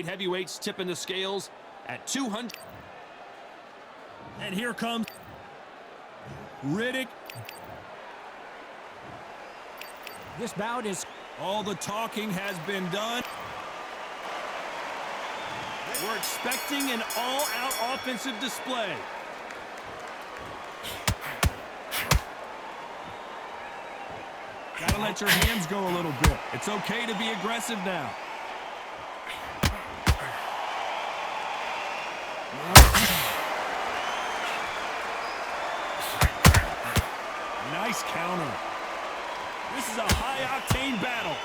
great heavyweights tipping the scales at 200. And here comes Riddick. This bout is... All the talking has been done. We're expecting an all-out offensive display. Gotta let your hands go a little bit. It's okay to be aggressive now. Nice counter. This is a high-octane battle.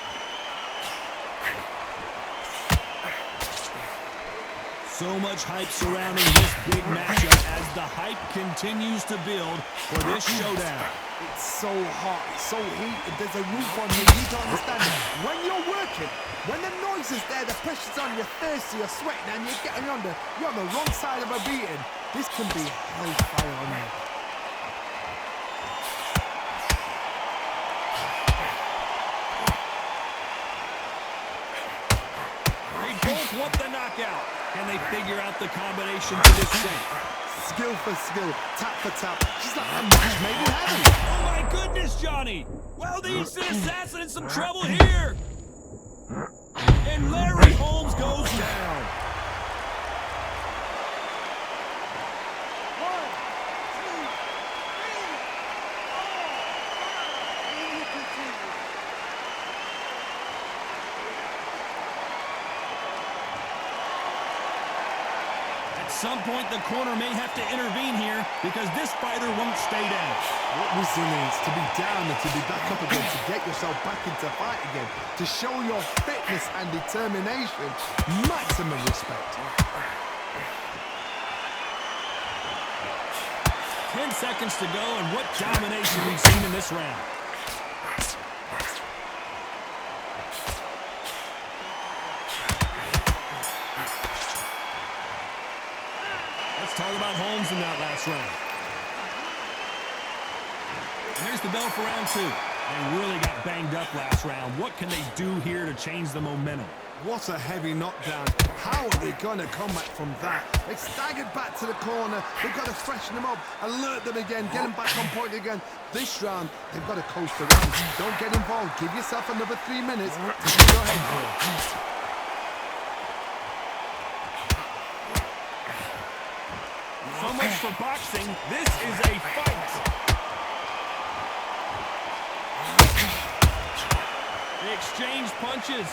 So much hype surrounding this big matchup as the hype continues to build for this showdown. It's so hot, it's so heated, there's a roof on you, you don't understand it. When you're working, when the noise is there, the pressure's on, you're thirsty, you're sweating, and you're on the wrong side of a beating, this can be hellfire on you. Want the knockout. Can they figure out the combination to this thing? Skill for skill, tap for tap. She's like a match made in heaven. Oh my goodness, Johnny! Well, the instant assassin in some trouble here. And Larry Holmes goes down. At some point, the corner may have to intervene here because this fighter won't stay down. What resilience to be down and to be back up again, to get yourself back into fight again, to show your fitness and determination. Maximum respect. 10 seconds to go, and what domination we've seen in this round. Talk about Holmes in that last round. And here's the bell for round 2. They really got banged up last round. What can they do here to change the momentum? What a heavy knockdown. How are they going to come back from that? They staggered back to the corner. They've got to freshen them up, alert them again, get them back on point again. This round, they've got to coast around. Don't get involved. Give yourself another 3 minutes to get your head clear. So much for boxing. This is a fight. They exchange punches.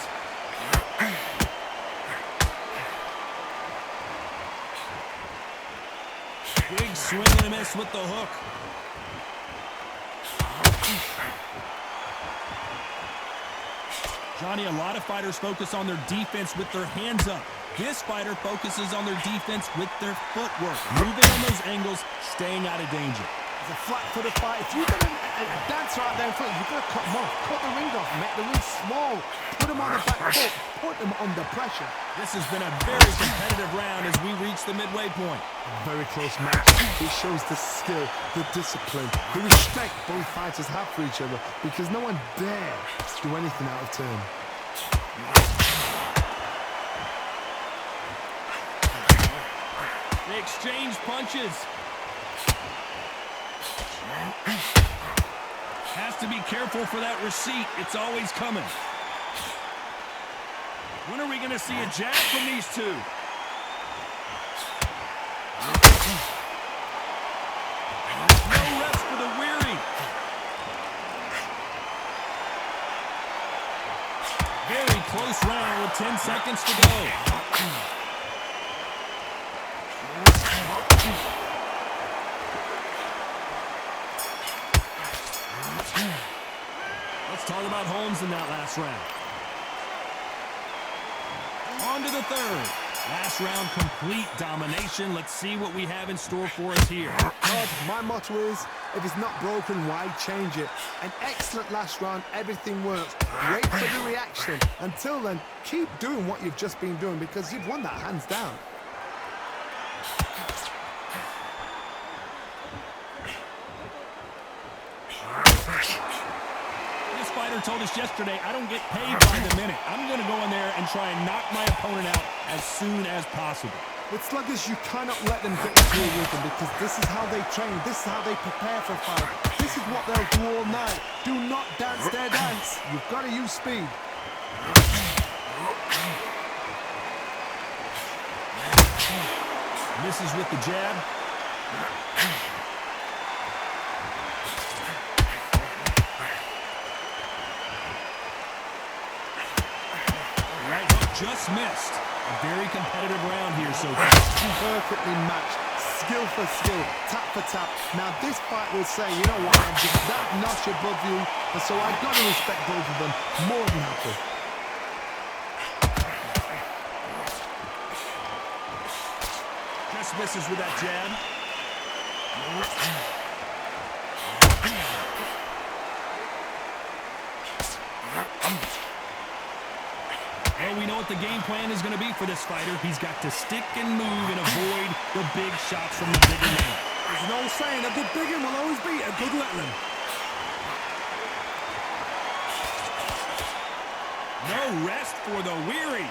Big swing and a miss with the hook. Johnny, a lot of fighters focus on their defense with their hands up. This fighter focuses on their defense with their footwork, moving on those angles, staying out of danger. It's a flat-footed fight. If you've got a dancer out there in front, you've got to cut them off. Cut the ring off, make the ring small. Put them on the back foot. Put them under pressure. This has been a very competitive round as we reach the midway point. A very close match. It shows the skill, the discipline, the respect both fighters have for each other because no one dares do anything out of turn. They exchange punches. Has to be careful for that receipt. It's always coming. When are we going to see a jab from these two? No rest for the weary. Very close round with 10 seconds to go. Let's talk about Holmes in that last round. On to the third. Last round, complete domination. Let's see what we have in store for us here. God, my motto is, if it's not broken, why change it? An excellent last round, everything works. Wait for the reaction. Until then, keep doing what you've just been doing because you've won that hands down. Told us yesterday, I don't get paid by the minute. I'm going to go in there and try and knock my opponent out as soon as possible. With sluggers, you cannot let them get into a rhythm because this is how they train, this is how they prepare for a fight. This is what they'll do all night. Do not dance their dance. You've got to use speed. Misses with the jab. Right hook just missed. A very competitive round here so far. Perfectly matched, skill for skill, tap for tap. Now this fight will say, you know what, I'm just that notch above you, and so I've got to respect both of them more than happy. Just misses with that jab. Well, we know what the game plan is going to be for this fighter. He's got to stick and move and avoid the big shots from the bigger man. There's no saying a good big one will always beat a good little one. No rest for the weary.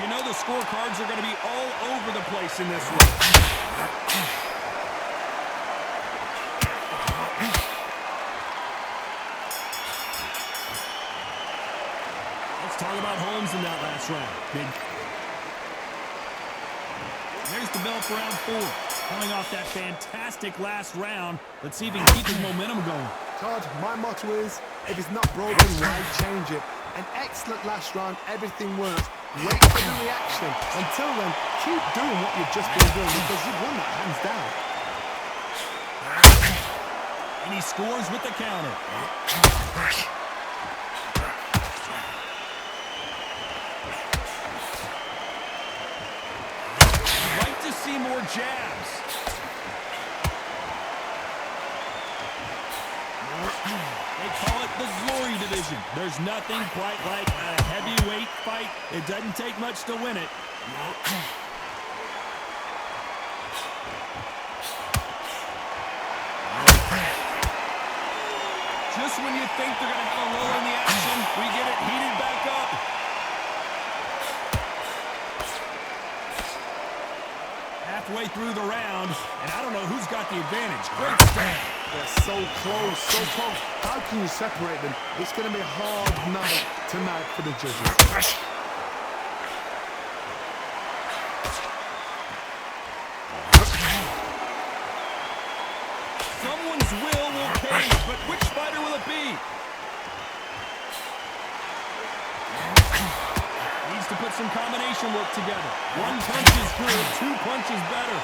You know the scorecards are going to be all over the place in this one. Talk about Holmes in that last round. There's the bell for round 4. Coming off that fantastic last round. Let's see if he can keep his momentum going. Todd, my motto is, if it's not broken, why change it? An excellent last round, everything works. Wait for the reaction. Until then, keep doing what you've just been doing because you've won that hands down. And he scores with the counter. See more jabs. They call it the glory division. There's nothing quite like a heavyweight fight. It doesn't take much to win it. Just when you think they're going to have a lull in the action, we get it heated back up. Halfway through the round, and I don't know who's got the advantage. Great stand. They're so close, so close. How can you separate them? It's going to be a hard night tonight for the judges. Someone's will pay, but which fighter will it be? To put some combination work together. One punch is good, 2 punches better.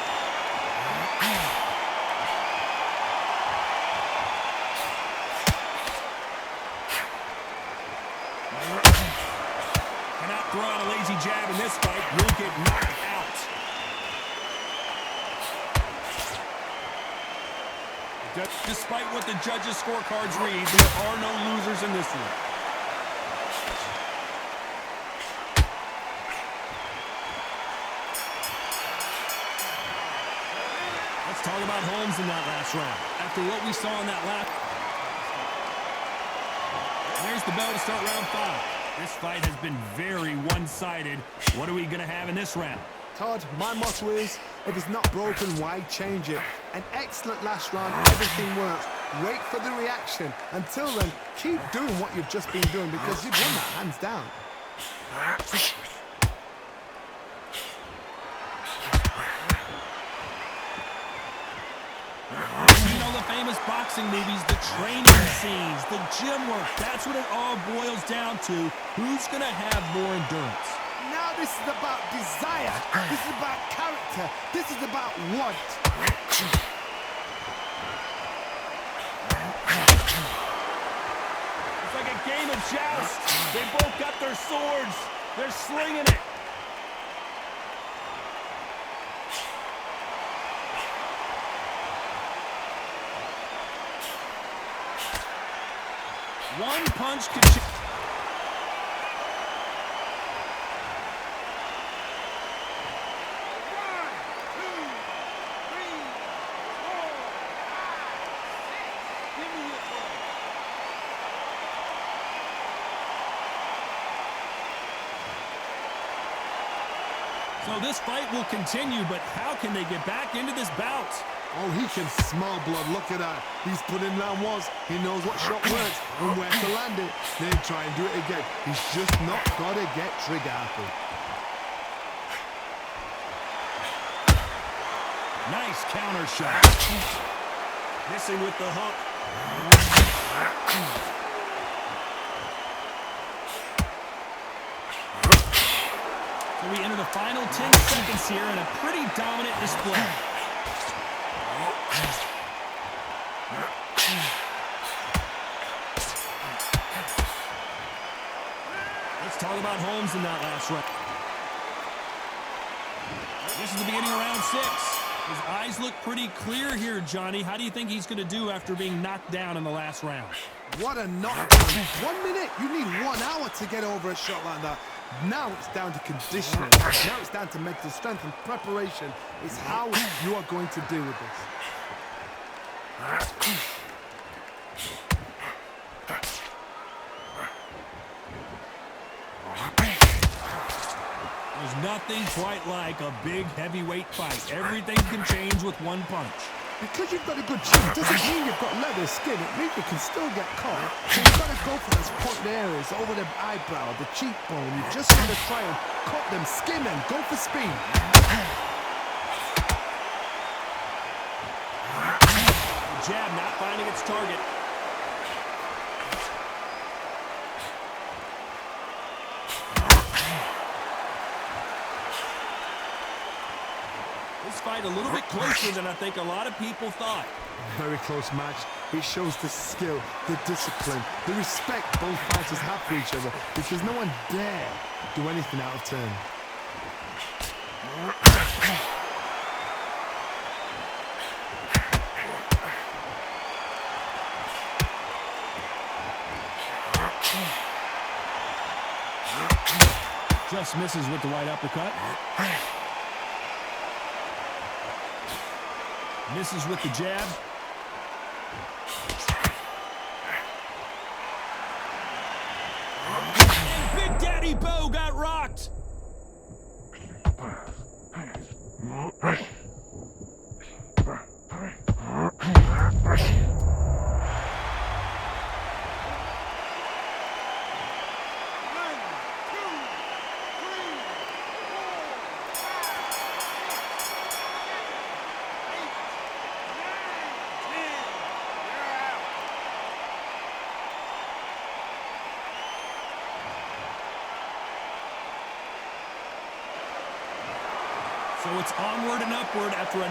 Cannot throw out a lazy jab in this fight. You'll get knocked out. Despite what the judges' scorecards read, there are no losers in this one. Talk about Holmes in that last round. After what we saw in that last... There's the bell to start round 5. This fight has been very one-sided. What are we going to have in this round? Todd, my motto is, if it's not broken, why change it? An excellent last round, everything works. Wait for the reaction. Until then, keep doing what you've just been doing because you've won that hands down. Famous boxing movies, the training scenes, the gym work, that's what it all boils down to. Who's going to have more endurance? Now this is about desire. This is about character. This is about want. It's like a game of joust. They both got their swords. They're slinging it. One punch could... So this fight will continue, but how can they get back into this bout? Oh, he can smell blood. Look at that. He's put in round ones. He knows what shot works and where to land it. Then try and do it again. He's just not got to get trigger happy. Nice counter shot. Missing with the hook. So we enter the final 10 seconds here in a pretty dominant display. Let's talk about Holmes in that last round. This is the beginning of round 6. His eyes look pretty clear here, Johnny. How do you think he's going to do after being knocked down in the last round? What a knockdown. 1 minute. You need 1 hour to get over a shot like that. Now it's down to conditioning. Now it's down to mental strength and preparation. It's how you are going to deal with this. There's nothing quite like a big heavyweight fight. Everything can change with one punch. Because you've got a good chin doesn't mean you've got leather skin. It means you can still get caught. So you've got to go for those point areas over the eyebrow, the cheekbone. You just got to try and cut them, skim them, go for speed. Jab not finding its target. This fight a little bit closer than I think a lot of people thought. Very close match. It shows the skill, the discipline, the respect both fighters have for each other, because no one dare do anything out of turn. Just misses with the right uppercut. Misses with the jab. And Big Daddy Bowe got rocked. So it's onward and upward after a...